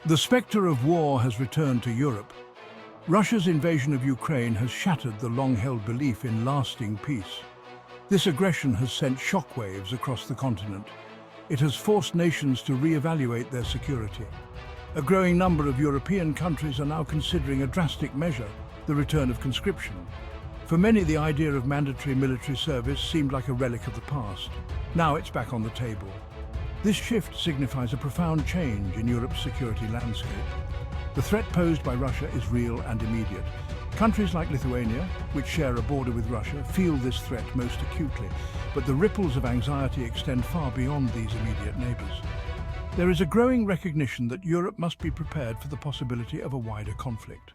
The spectre of war has returned to Europe. Russia's invasion of Ukraine has shattered the long-held belief in lasting peace. This aggression has sent shockwaves across the continent. It has forced nations to re-evaluate their security. A growing number of European countries are now considering a drastic measure, the return of conscription. For many, the idea of mandatory military service seemed like a relic of the past. Now it's back on the table. This shift signifies a profound change in Europe's security landscape. The threat posed by Russia is real and immediate. Countries like Lithuania, which share a border with Russia, feel this threat most acutely, but the ripples of anxiety extend far beyond these immediate neighbours. There is a growing recognition that Europe must be prepared for the possibility of a wider conflict.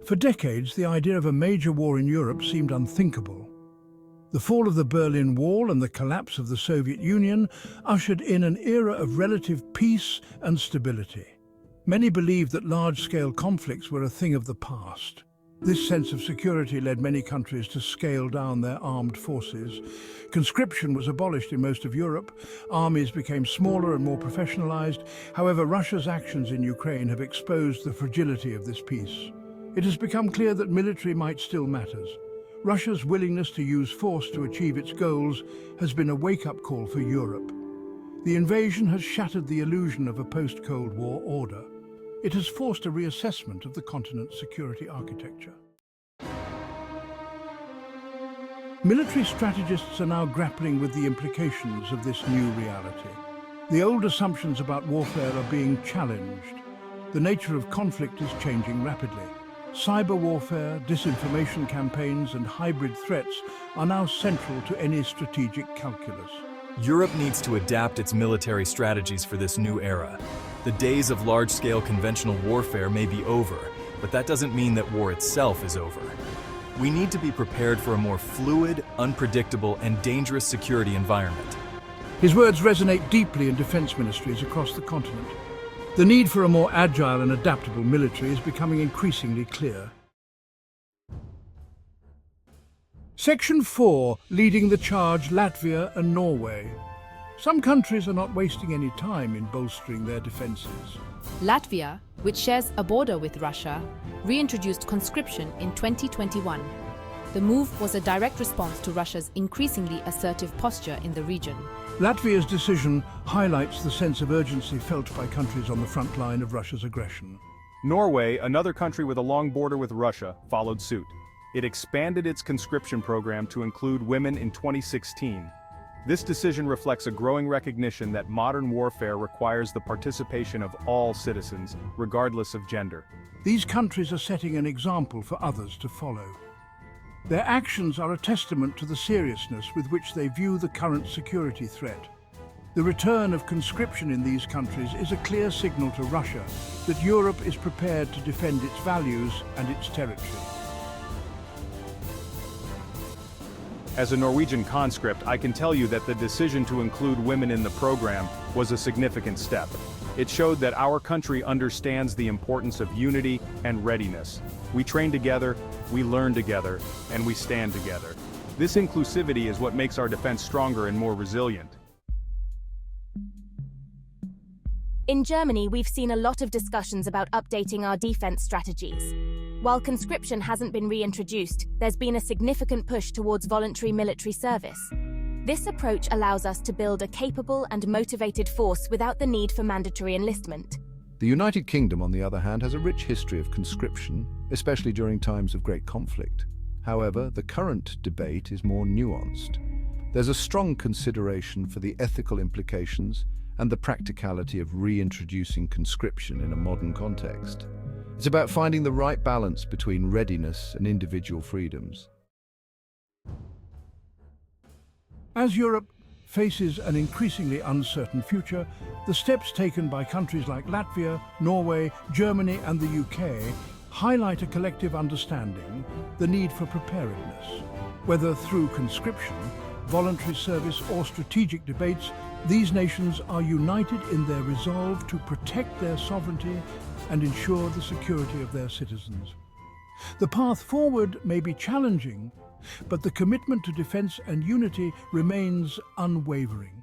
For decades, the idea of a major war in Europe seemed unthinkable. The fall of the Berlin Wall and the collapse of the Soviet Union ushered in an era of relative peace and stability. Many believed that large-scale conflicts were a thing of the past. This sense of security led many countries to scale down their armed forces. Conscription was abolished in most of Europe. Armies became smaller and more professionalized. However, Russia's actions in Ukraine have exposed the fragility of this peace. It has become clear that military might still matters. Russia's willingness to use force to achieve its goals has been a wake-up call for Europe. The invasion has shattered the illusion of a post-Cold War order. It has forced a reassessment of the continent's security architecture. Military strategists are now grappling with the implications of this new reality. The old assumptions about warfare are being challenged. The nature of conflict is changing rapidly. Cyber warfare, disinformation campaigns, and hybrid threats are now central to any strategic calculus. Europe needs to adapt its military strategies for this new era. The days of large-scale conventional warfare may be over, but that doesn't mean that war itself is over. We need to be prepared for a more fluid, unpredictable, and dangerous security environment. His words resonate deeply in defense ministries across the continent. The need for a more agile and adaptable military is becoming increasingly clear. Section 4, leading the charge, Latvia and Norway. Some countries are not wasting any time in bolstering their defenses. Latvia, which shares a border with Russia, reintroduced conscription in 2021. The move was a direct response to Russia's increasingly assertive posture in the region. Latvia's decision highlights the sense of urgency felt by countries on the front line of Russia's aggression. Norway, another country with a long border with Russia, followed suit. It expanded its conscription program to include women in 2016. This decision reflects a growing recognition that modern warfare requires the participation of all citizens, regardless of gender. These countries are setting an example for others to follow. Their actions are a testament to the seriousness with which they view the current security threat. The return of conscription in these countries is a clear signal to Russia that Europe is prepared to defend its values and its territory. As a Norwegian conscript, I can tell you that the decision to include women in the program was a significant step. It showed that our country understands the importance of unity and readiness. We train together, we learn together, and we stand together. This inclusivity is what makes our defense stronger and more resilient. In Germany, we've seen a lot of discussions about updating our defense strategies. While conscription hasn't been reintroduced, there's been a significant push towards voluntary military service. This approach allows us to build a capable and motivated force without the need for mandatory enlistment. The United Kingdom, on the other hand, has a rich history of conscription, especially during times of great conflict. However, the current debate is more nuanced. There's a strong consideration for the ethical implications and the practicality of reintroducing conscription in a modern context. It's about finding the right balance between readiness and individual freedoms. As Europe faces an increasingly uncertain future, the steps taken by countries like Latvia, Norway, Germany and the UK highlight a collective understanding, the need for preparedness. Whether through conscription, voluntary service or strategic debates, these nations are united in their resolve to protect their sovereignty and ensure the security of their citizens. The path forward may be challenging, but the commitment to defense and unity remains unwavering.